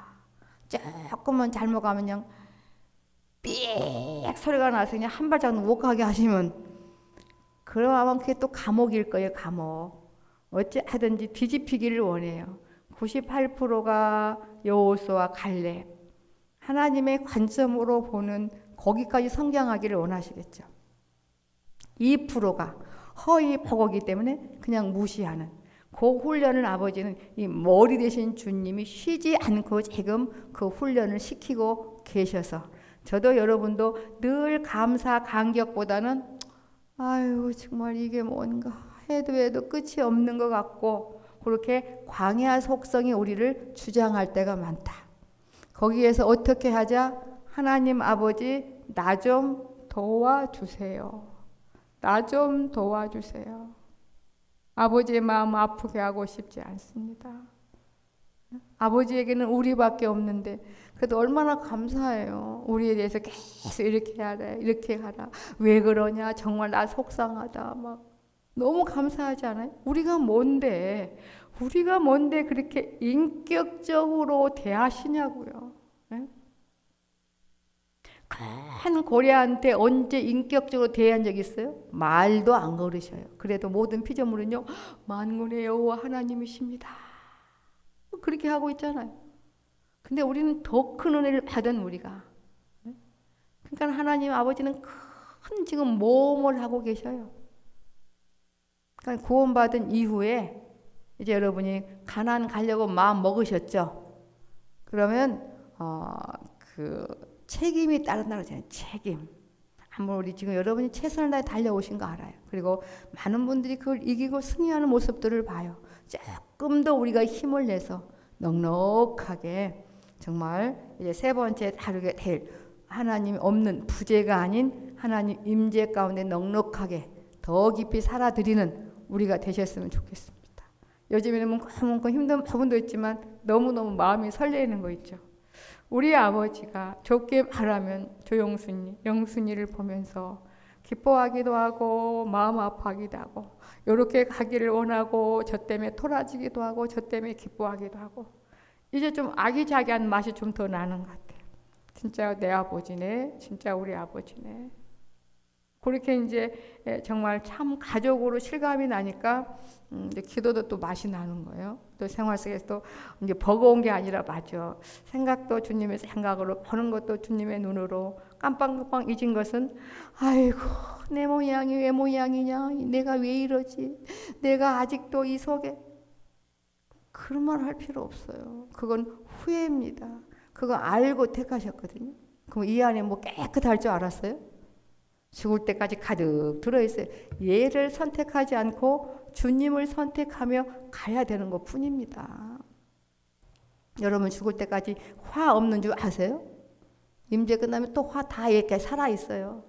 조금만 잘못 가면 그냥 삑 소리가 나서 그냥 한 발자국 못 가게 하시면 그러면 그게 또 감옥일 거예요. 감옥. 어찌 하든지 뒤집히기를 원해요. 98%가 여호수아와 갈렙. 하나님의 관점으로 보는 거기까지 성장하기를 원하시겠죠. 2%가 허위 버거기 때문에 그냥 무시하는 그 훈련을 아버지는 이 머리 대신 주님이 쉬지 않고 지금 그 훈련을 시키고 계셔서 저도 여러분도 늘 감사 감격보다는 아유 정말 이게 뭔가 해도 끝이 없는 것 같고 그렇게 광야 속성이 우리를 주장할 때가 많다. 거기에서 어떻게 하자? 하나님 아버지 나 좀 도와주세요. 나 좀 도와주세요. 아버지의 마음 아프게 하고 싶지 않습니다. 아버지에게는 우리밖에 없는데 그래도 얼마나 감사해요. 우리에 대해서 계속 이렇게 하라 이렇게 하라 왜 그러냐 정말 나 속상하다 막 너무 감사하지 않아요? 우리가 뭔데 그렇게 인격적으로 대하시냐고요. 네? 큰 고래한테 언제 인격적으로 대한 적 있어요? 말도 안 걸으셔요. 그래도 모든 피조물은요 만군의 여호와 하나님이십니다. 그렇게 하고 있잖아요. 근데 우리는 더 큰 은혜를 받은 우리가. 그러니까 하나님 아버지는 큰 지금 모험을 하고 계셔요. 그러니까 구원받은 이후에 이제 여러분이 가나안 가려고 마음 먹으셨죠? 그러면 그 책임이 따른다고 하잖아요. 책임. 한번 우리 지금 여러분이 최선을 다해 달려오신 거 알아요. 그리고 많은 분들이 그걸 이기고 승리하는 모습들을 봐요. 조금 더 우리가 힘을 내서 넉넉하게 정말 이제 세 번째 다루게 될 하나님 없는 부재가 아닌 하나님 임재 가운데 넉넉하게 더 깊이 살아드리는 우리가 되셨으면 좋겠습니다. 요즘에는 뭉컹뭉컹 힘든 부분도 있지만 너무너무 마음이 설레는 거 있죠. 우리 아버지가 좋게 바라면 영순이를 보면서 기뻐하기도 하고 마음 아파하기도 하고 이렇게 가기를 원하고 저 때문에 토라지기도 하고 저 때문에 기뻐하기도 하고 이제 좀 아기자기한 맛이 좀 더 나는 것 같아요. 진짜 내 아버지네, 진짜 우리 아버지네. 그렇게 이제 정말 참 가족으로 실감이 나니까 이제 기도도 또 맛이 나는 거예요. 또 생활 속에서 또 이제 버거운 게 아니라 맞아. 생각도 주님의 생각으로 보는 것도 주님의 눈으로 깜빡깜빡 잊은 것은 아이고 내 모양이 왜 모양이냐, 내가 왜 이러지, 내가 아직도 이 속에 그런 말 할 필요 없어요. 그건 후회입니다. 그거 알고 택하셨거든요. 그럼 이 안에 뭐 깨끗할 줄 알았어요? 죽을 때까지 가득 들어있어요. 얘를 선택하지 않고 주님을 선택하며 가야 되는 것 뿐입니다. 여러분 죽을 때까지 화 없는 줄 아세요? 임재 끝나면 또 화 다 이렇게 살아있어요.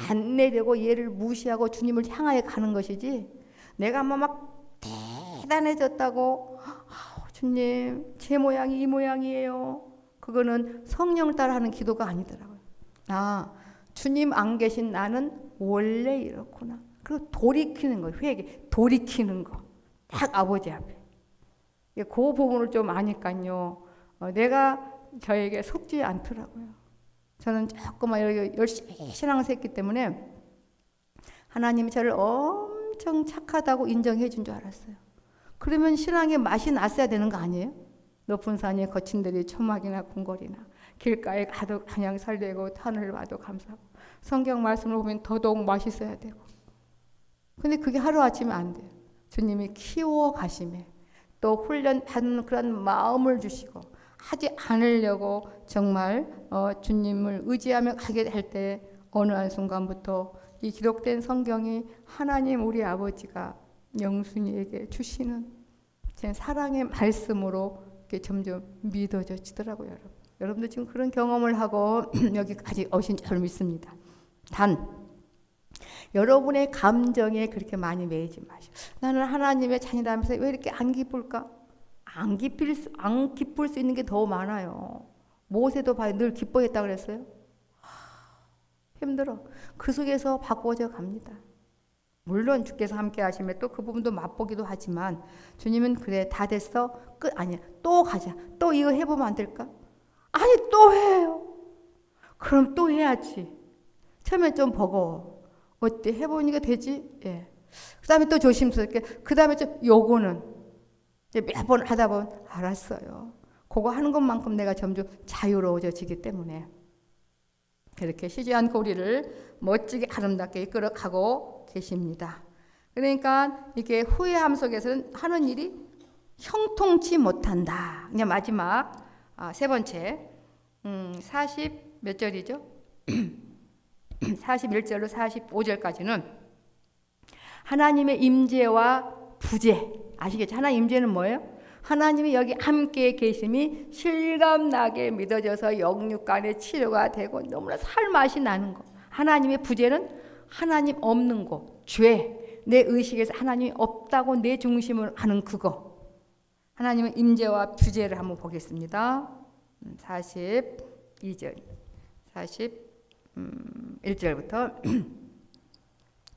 안 내려고 얘를 무시하고 주님을 향하여 가는 것이지 내가 막 대단해졌다고 주님 제 모양이 이 모양이에요. 그거는 성령을 따라 하는 기도가 아니더라고요. 주님 안 계신 나는 원래 이렇구나. 그리고 돌이키는 거, 회개, 돌이키는 거. 딱 아버지 앞에. 그 부분을 좀 아니까요. 내가 저에게 속지 않더라고요. 저는 조금만 열심히 신앙을 했기 때문에 하나님이 저를 엄청 착하다고 인정해 준 줄 알았어요. 그러면 신앙의 맛이 났어야 되는 거 아니에요? 높은 산이 거친 들이 초막이나 궁궐이나 길가에 가도 그냥 살되고 하늘을 봐도 감사하고 성경 말씀을 보면 더더욱 맛있어야 되고 근데 그게 하루아침에 안 돼요. 주님이 키워 가심에 또 훈련 받는 그런 마음을 주시고 하지 않으려고 정말 주님을 의지하며 가게 될 때 어느 한순간부터 이 기록된 성경이 하나님 우리 아버지가 영순이에게 주시는 제 사랑의 말씀으로 점점 믿어지더라고요. 여러분도 지금 그런 경험을 하고 여기까지 오신 줄 믿습니다. 단 여러분의 감정에 그렇게 많이 매이지 마시오. 나는 하나님의 자녀라면서 왜 이렇게 안 기쁠까? 안 기쁠 수 있는 게 더 많아요. 모세도 봐요. 늘 기뻐했다 그랬어요. 힘들어. 그 속에서 바꿔져 갑니다. 물론 주께서 함께 하시면 또 그 부분도 맛보기도 하지만 주님은 그래 다 됐어. 끝 아니야. 또 가자. 또 이거 해보면 안 될까? 아니 또 해요. 그럼 또 해야지. 처음에 좀 버거워. 어때? 해보니까 되지? 예. 그 다음에 또 조심스럽게. 그 다음에 좀 요거는 몇 번 하다 보면 알았어요. 그거 하는 것만큼 내가 점점 자유로워지기 때문에 그렇게 쉬지 않고 우리를 멋지게 아름답게 이끌어가고 계십니다. 그러니까 이게 후회함 속에서는 하는 일이 형통치 못한다. 그냥 마지막 세 번째 40 몇 절이죠? 41절로 45절까지는 하나님의 임재와 부재 아시겠죠? 하나님 임재는 뭐예요? 하나님이 여기 함께 계심이 실감나게 믿어져서 영육간의 치료가 되고 너무나 살맛이 나는 거. 하나님의 부재는 하나님 없는 거. 죄. 내 의식에서 하나님이 없다고 내 중심을 하는 그거. 하나님의 임재와 부재를 한번 보겠습니다. 42절. 41절부터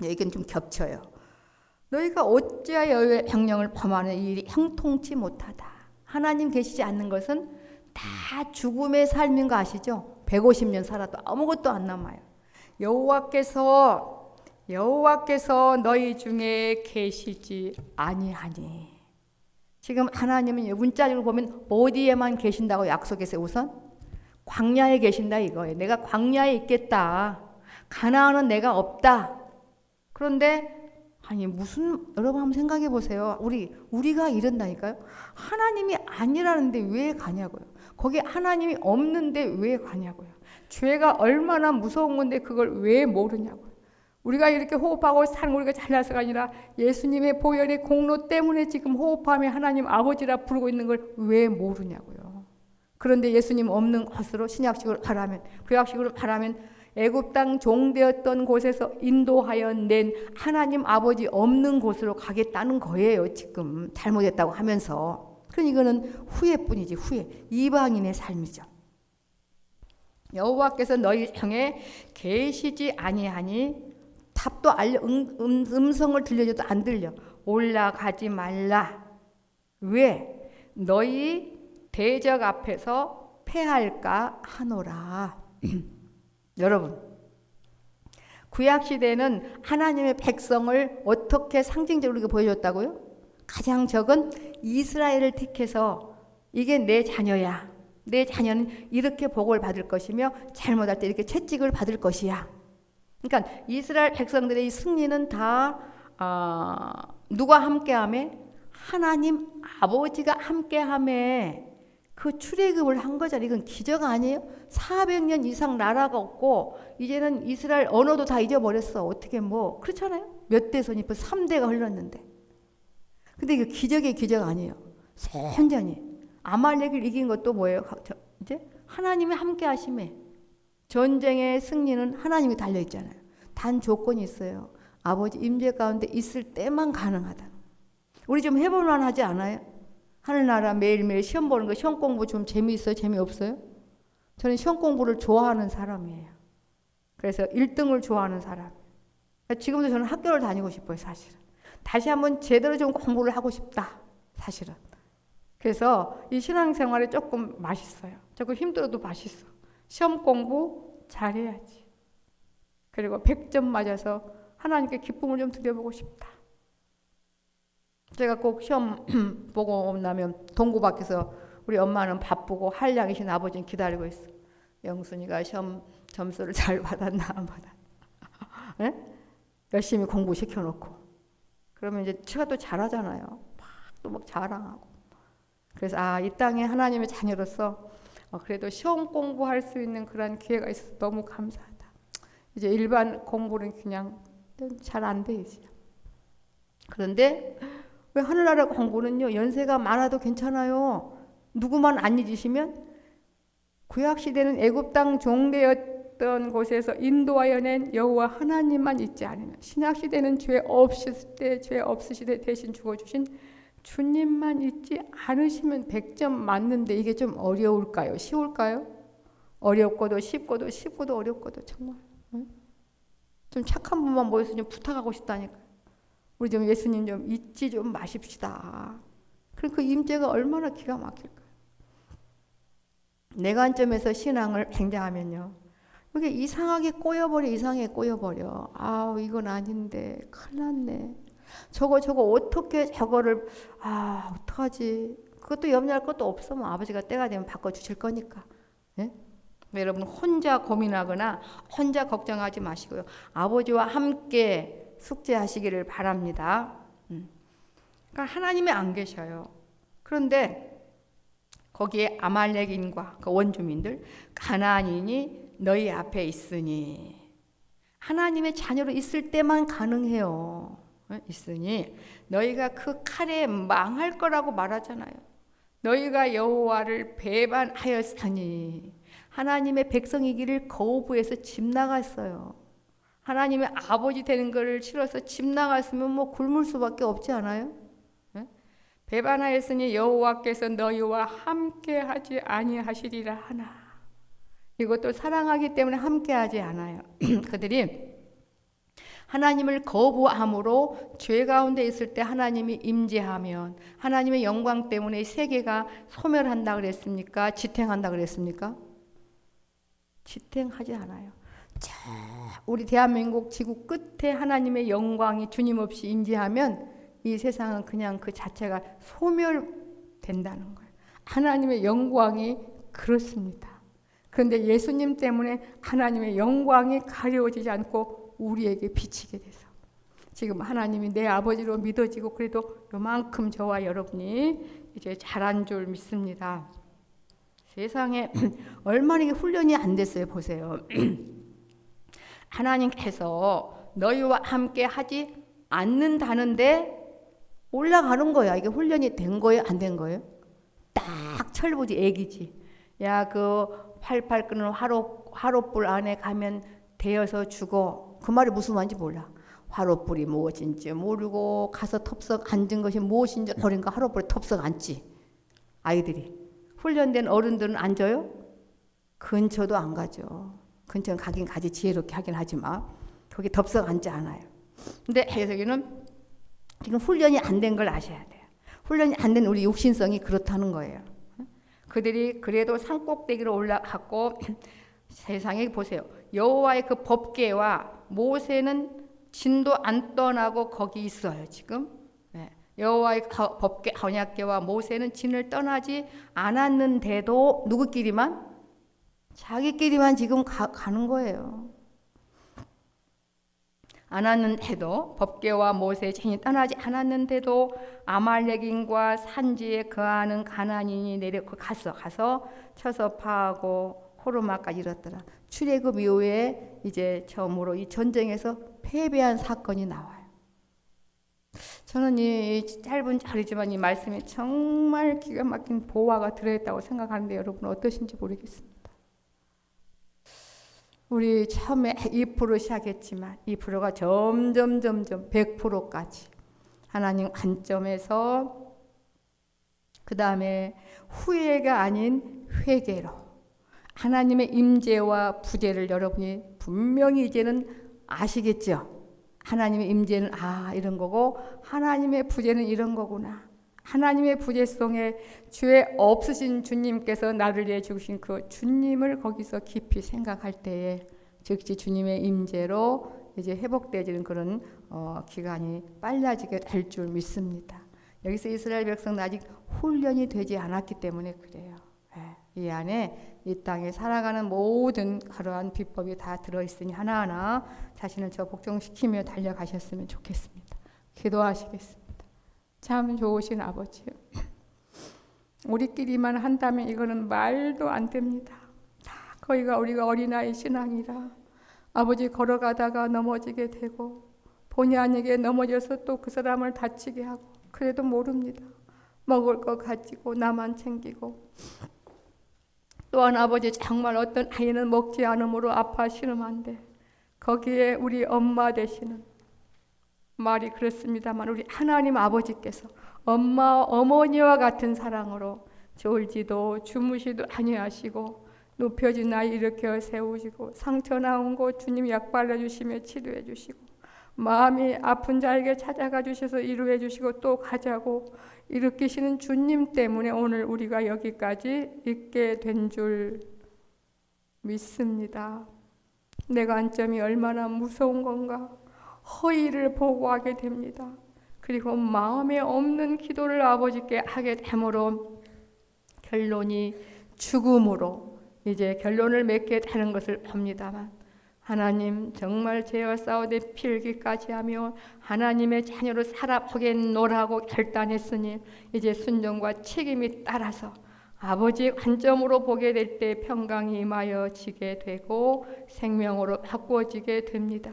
이건 좀 겹쳐요. 너희가 어찌하여 여호와의 명령을 범하는 이 일이 형통치 못하다. 하나님 계시지 않는 것은 다 죽음의 삶인 거 아시죠? 150년 살아도 아무것도 안 남아요. 여호와께서 너희 중에 계시지 아니하니. 지금 하나님은 문자적으로 보면 어디에만 계신다고 약속했어요. 우선 광야에 계신다 이거예요. 내가 광야에 있겠다. 가나안은 내가 없다. 그런데 아니 무슨 여러분 한번 생각해 보세요. 우리가 이런다니까요. 하나님이 아니라는데 왜 가냐고요. 거기 하나님이 없는데 왜 가냐고요. 죄가 얼마나 무서운 건데 그걸 왜 모르냐고요. 우리가 이렇게 호흡하고 사는 우리가 잘나서가 아니라 예수님의 보혈의 공로 때문에 지금 호흡하며 하나님 아버지라 부르고 있는 걸 왜 모르냐고요. 그런데 예수님 없는 곳으로 신약식으로 말하면 구약식으로 말하면 애굽 땅 종되었던 곳에서 인도하여 낸 하나님 아버지 없는 곳으로 가겠다는 거예요. 지금 잘못했다고 하면서. 그러니 이거는 후회뿐이지 후회. 이방인의 삶이죠. 여호와께서 너희 중에 계시지 아니하니 답도 알려 음성을 들려줘도 안 들려. 올라가지 말라. 왜? 너희 대적 앞에서 패할까 하노라. 여러분, 구약시대는 하나님의 백성을 어떻게 상징적으로 보여줬다고요? 가장 적은 이스라엘을 택해서 이게 내 자녀야. 내 자녀는 이렇게 복을 받을 것이며 잘못할 때 이렇게 채찍을 받을 것이야. 그러니까 이스라엘 백성들의 이 승리는 다 누가 함께하매? 하나님 아버지가 함께하매 그 출애굽을 한 거잖아요. 이건 기적 아니에요? 400년 이상 나라가 없고 이제는 이스라엘 언어도 다 잊어버렸어. 어떻게 뭐 그렇잖아요. 몇 대선이 3대가 흘렀는데. 근데 이게 기적의 기적 아니에요. 선전이 아말렉을 이긴 것도 뭐예요? 이제 하나님이 함께 하심에 전쟁의 승리는 하나님이 달려 있잖아요. 단 조건이 있어요. 아버지 임재 가운데 있을 때만 가능하다. 우리 좀 해볼 만하지 않아요? 하늘나라 매일매일 시험 보는 거, 시험 공부 좀 재미있어요? 재미없어요? 저는 시험 공부를 좋아하는 사람이에요. 그래서 1등을 좋아하는 사람. 지금도 저는 학교를 다니고 싶어요, 사실은. 다시 한번 제대로 좀 공부를 하고 싶다, 사실은. 그래서 이 신앙생활이 조금 맛있어요. 조금 힘들어도 맛있어. 시험 공부 잘해야지. 그리고 100점 맞아서 하나님께 기쁨을 좀 드려보고 싶다. 제가 꼭 시험 보고 나면 동구 밖에서 우리 엄마는 바쁘고 한량이신 아버지는 기다리고 있어. 영순이가 시험 점수를 잘 받았나 안 받았나. 열심히 공부시켜놓고. 그러면 이제 제가 또 잘하잖아요. 막 자랑하고. 그래서 이 땅에 하나님의 자녀로서 그래도 시험 공부할 수 있는 그런 기회가 있어서 너무 감사하다. 이제 일반 공부는 그냥 잘 안 돼 이제. 그런데 왜 하늘나라 공부는요 연세가 많아도 괜찮아요. 누구만 안 잊으시면 구약 시대는 애굽 땅 종되었던 곳에서 인도하여 낸 여호와 하나님만 잊지 않으면, 신약 시대는 죄 없으실 때 죄 없으실 때 대신 죽어주신 주님만 잊지 않으시면 100점 맞는데 이게 좀 어려울까요? 쉬울까요? 어렵고도 쉽고도 쉽고도 어렵고도 정말 좀 착한 분만 모여서 좀 부탁하고 싶다니까요. 우리 좀 예수님 좀 잊지 좀 마십시다. 그럼 그 임재가 얼마나 기가 막힐까요? 내 관점에서 신앙을 맹장하면요, 이게 이상하게 이상하게 꼬여버려. 이건 아닌데 큰일 났네. 저거 어떻게 저거를 어떡하지? 그것도 염려할 것도 없어. 뭐 아버지가 때가 되면 바꿔주실 거니까. 예? 여러분 혼자 고민하거나 혼자 걱정하지 마시고요. 아버지와 함께 숙제하시기를 바랍니다. 그러니까 하나님이 안 계셔요. 그런데 거기에 아말렉인과 그 원주민들, 가나안인이 너희 앞에 있으니, 하나님의 자녀로 있을 때만 가능해요. 있으니 너희가 그 칼에 망할 거라고 말하잖아요. 너희가 여호와를 배반하였으니, 하나님의 백성이기를 거부해서 집 나갔어요. 하나님의 아버지 되는 것을 싫어서 집 나갔으면 뭐 굶을 수밖에 없지 않아요? 배반하였으니 여호와께서 너희와 함께하지 아니하시리라 하나. 이것도 사랑하기 때문에 함께하지 않아요. 그들이 하나님을 거부함으로 죄 가운데 있을 때 하나님이 임재하면 하나님의 영광 때문에 세계가 소멸한다 그랬습니까? 지탱한다 그랬습니까? 지탱하지 않아요. 우리 대한민국 지구 끝에 하나님의 영광이 주님 없이 임재하면 이 세상은 그냥 그 자체가 소멸된다는 거예요. 하나님의 영광이 그렇습니다. 그런데 예수님 때문에 하나님의 영광이 가려지지 않고 우리에게 비치게 돼서 지금 하나님이 내 아버지로 믿어지고, 그래도 요만큼 저와 여러분이 이제 잘한 줄 믿습니다. 세상에 얼마나 이게 훈련이 안 됐어요. 보세요. 하나님께서 너희와 함께 하지 않는다는데 올라가는 거야. 이게 훈련이 된 거예요? 안 된 거예요? 딱 철부지, 애기지. 야, 그 활팔 끄는 화롯불 안에 가면 데여서 죽어. 그 말이 무슨 말인지 몰라. 화롯불이 무엇인지 모르고 가서 텁석 앉은 것이 무엇인지 모르니까 화롯불에 텁석 앉지. 아이들이. 훈련된 어른들은 앉아요? 근처도 안 가죠. 근처는 가긴 가지, 지혜롭게 하긴 하지만 거기 덥석 앉지 않아요. 근데 해석이는 지금 훈련이 안 된 걸 아셔야 돼요. 훈련이 안 된 우리 육신성이 그렇다는 거예요. 그들이 그래도 산꼭대기로 올라갔고 세상에 보세요. 여호와의 그 법궤와 모세는 진도 안 떠나고 거기 있어요. 지금 여호와의 법궤 언약궤와 모세는 진을 떠나지 않았는데도 누구끼리만? 자기끼리만 지금 가는 거예요. 않았는데도 법궤와 모세의 진이 떠나지 않았는데도 아말렉인과 산지에 거하는 가나안인이 가서 쳐서 파하고 호르마까지 이뤘더라. 출애굽 이후에 이제 처음으로 이 전쟁에서 패배한 사건이 나와요. 저는 이 짧은 자리지만 이 말씀에 정말 기가 막힌 보화가 들어있다고 생각하는데 여러분 어떠신지 모르겠습니다. 우리 처음에 2% 시작했지만 2%가 점점 100%까지 하나님 관점에서 그 다음에 후회가 아닌 회개로 하나님의 임재와 부재를 여러분이 분명히 이제는 아시겠죠? 하나님의 임재는 이런 거고 하나님의 부재는 이런 거구나. 하나님의 부재성에 죄 없으신 주님께서 나를 위해 죽으신 그 주님을 거기서 깊이 생각할 때에 즉시 주님의 임재로 이제 회복되어지는 그런 기간이 빨라지게 될 줄 믿습니다. 여기서 이스라엘 백성은 아직 훈련이 되지 않았기 때문에 그래요. 이 안에 이 땅에 살아가는 모든 그러한 비법이 다 들어있으니 하나하나 자신을 저 복종시키며 달려가셨으면 좋겠습니다. 기도하시겠습니다. 참 좋으신 아버지요. 우리끼리만 한다면 이거는 말도 안 됩니다. 다 거기가 우리가 어린아이 신앙이라 아버지 걸어가다가 넘어지게 되고 본의 아니게 넘어져서 또 그 사람을 다치게 하고 그래도 모릅니다. 먹을 거 가지고 나만 챙기고 또한 아버지 정말 어떤 아이는 먹지 않으므로 아파 신음한데 거기에 우리 엄마 되시는 말이 그렇습니다만 우리 하나님 아버지께서 어머니와 같은 사랑으로 졸지도 주무시도 아니하시고 눕혀진 아이 일으켜 세우시고 상처 나온 곳 주님 약 발라주시며 치료해 주시고 마음이 아픈 자에게 찾아가 주셔서 위로해 주시고 또 가자고 일으키시는 주님 때문에 오늘 우리가 여기까지 있게 된 줄 믿습니다. 내 관점이 얼마나 무서운 건가. 허위를 보고하게 됩니다. 그리고 마음에 없는 기도를 아버지께 하게 되므로 결론이 죽음으로 이제 결론을 맺게 되는 것을 봅니다만 하나님 정말 죄와 싸우되 피 흘기까지 하며 하나님의 자녀로 살아보겠노라고 결단했으니 이제 순종과 책임이 따라서 아버지의 관점으로 보게 될 때 평강이 임하여지게 되고 생명으로 바꾸어지게 됩니다.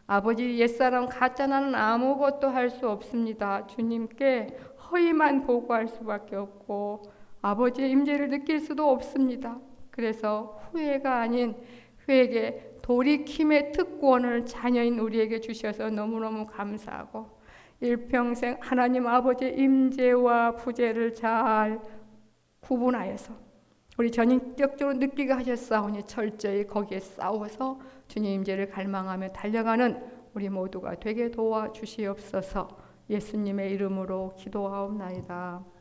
아버지 옛사람 가짜나는 아무것도 할 수 없습니다. 주님께 허위만 보고할 수밖에 없고 아버지의 임재를 느낄 수도 없습니다. 그래서 후회가 아닌 회개, 돌이킴의 특권을 자녀인 우리에게 주셔서 너무너무 감사하고 일평생 하나님 아버지의 임재와 부재를 잘 구분하여서 우리 전인격적으로 느끼게 하셨사오니 철저히 거기에 싸워서 주님 임재를 갈망하며 달려가는 우리 모두가 되게 도와주시옵소서. 예수님의 이름으로 기도하옵나이다.